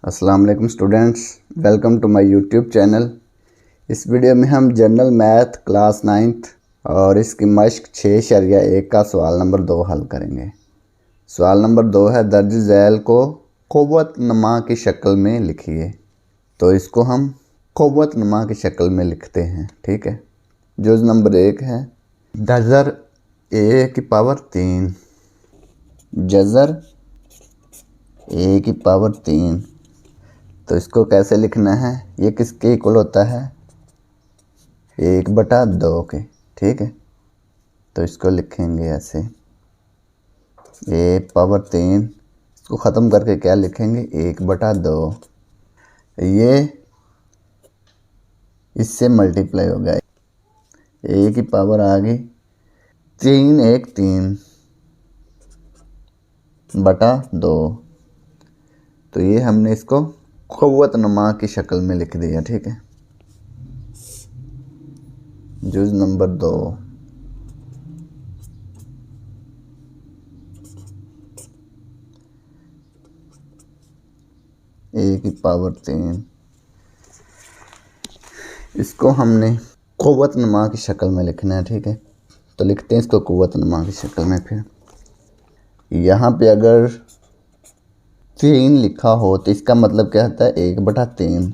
अस्सलाम वालेकुम students, welcome to my YouTube channel. इस वीडियो में हम जनरल मैथ क्लास 9th और इसकी मश्क 6.1 का सवाल नंबर 2 हल करेंगे। सवाल नंबर 2 है, दर्ज झैल को क़ुव्वतनुमा की शक्ल में लिखिए। तो इसको हम क़ुव्वतनुमा की शक्ल में लिखते हैं, ठीक है। जुज़ नंबर 1 है जज़र ए की पावर 3, जज़र ए की पावर 3। तो इसको कैसे लिखना है, ये किसके इक्वल होता है, 1/2 के, ठीक है। तो इसको लिखेंगे ऐसे, ए पावर 3, इसको ख़त्म करके क्या लिखेंगे, 1/2। ये इससे मल्टीप्लाई हो गया, ए की पावर आ गई 3, 1 3/2। तो ये हमने इसको क़ुव्वतनुमा की शक्ल में लिख दिया, ठीक है। जुज़ नंबर 2, ए की पावर 3, इसको हमने क़ुव्वतनुमा की शक्ल में लिखना है, ठीक है। तो लिखते हैं इसको क़ुव्वतनुमा की शक्ल में। फिर यहाँ पे अगर 3 लिखा हो तो इसका मतलब क्या होता है, 1/3।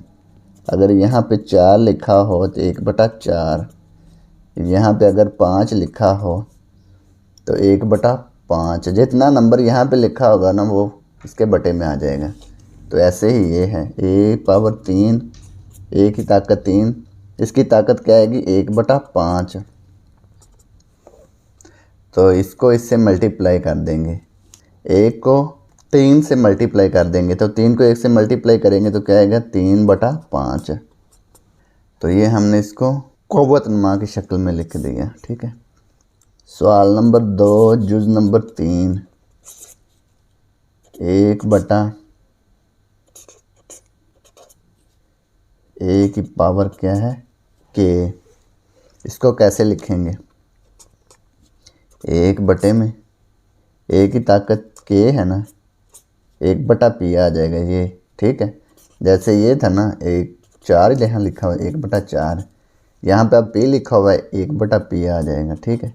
अगर यहाँ पे 4 लिखा हो तो 1/4। यहाँ पे अगर 5 लिखा हो तो 1/5। जितना नंबर यहाँ पे लिखा होगा ना, वो इसके बटे में आ जाएगा। तो ऐसे ही ये है, ए पावर 3, ए की ताकत 3, इसकी ताकत क्या आएगी, 1/5। तो इसको इससे मल्टीप्लाई कर देंगे, 1 को 3 से मल्टीप्लाई कर देंगे। तो 3 को 1 से मल्टीप्लाई करेंगे तो क्या आएगा, 3/5। तो ये हमने इसको क़ुव्वतनुमा की शक्ल में लिख दिया, ठीक है। सवाल नंबर 2, जुज़ नंबर 3, 1/a की पावर क्या है, के। इसको कैसे लिखेंगे, 1 में ए की ताकत के है ना, 1/p आ जाएगा ये, ठीक है। जैसे ये था ना, 4 यहाँ लिखा हुआ है 1/4, यहाँ पे अब p लिखा हुआ है 1/p आ जाएगा, ठीक है।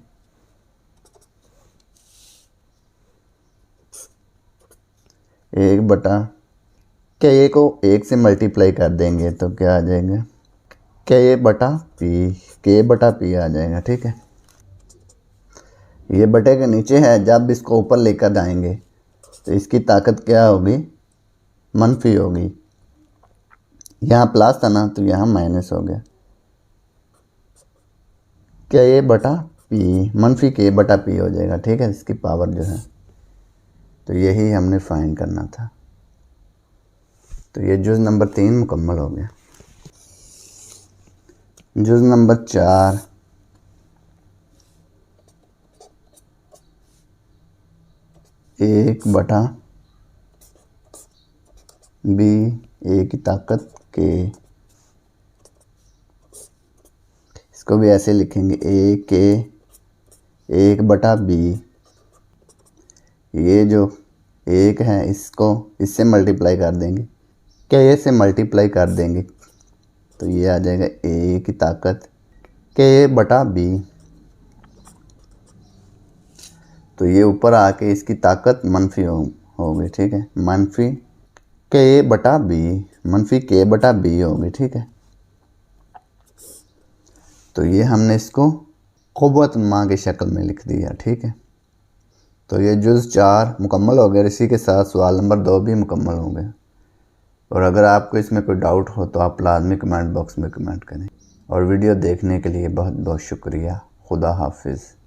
के को 1 से मल्टीप्लाई कर देंगे तो क्या आ जाएगा, k/p आ जाएगा, ठीक है। ये बटे के नीचे है, जब इसको ऊपर लेकर जाएंगे तो इसकी ताकत क्या होगी, मनफी होगी। यहाँ प्लस था ना, तो यहाँ माइनस हो गया, k/p, मनफी k/p हो जाएगा, ठीक है, इसकी पावर जो है। तो यही हमने फाइंड करना था। तो ये जुज़ नंबर 3 मुकम्मल हो गया। जुज़ नंबर 4, एक बटा b, ए की ताकत के। इसको भी ऐसे लिखेंगे, ए के 1/b। ये जो 1 है, इसको इससे मल्टीप्लाई कर देंगे, के से मल्टीप्लाई कर देंगे तो ये आ जाएगा ए की ताकत k/b। तो ये ऊपर आके इसकी ताकत मनफी होगी, ठीक है, मनफी k/b, मनफी k/b होगी, ठीक है। तो ये हमने इसको क़ुव्वतनुमा की शक्ल में लिख दिया, ठीक है। तो ये जुज़ 4 मुकम्मल हो गया। इसी के साथ सवाल नंबर 2 भी मुकम्मल हो गया। और अगर आपको इसमें कोई डाउट हो तो आप लाजमी कमेंट बॉक्स में कमेंट करें। और वीडियो देखने के लिए बहुत बहुत शुक्रिया। खुदा हाफिज़।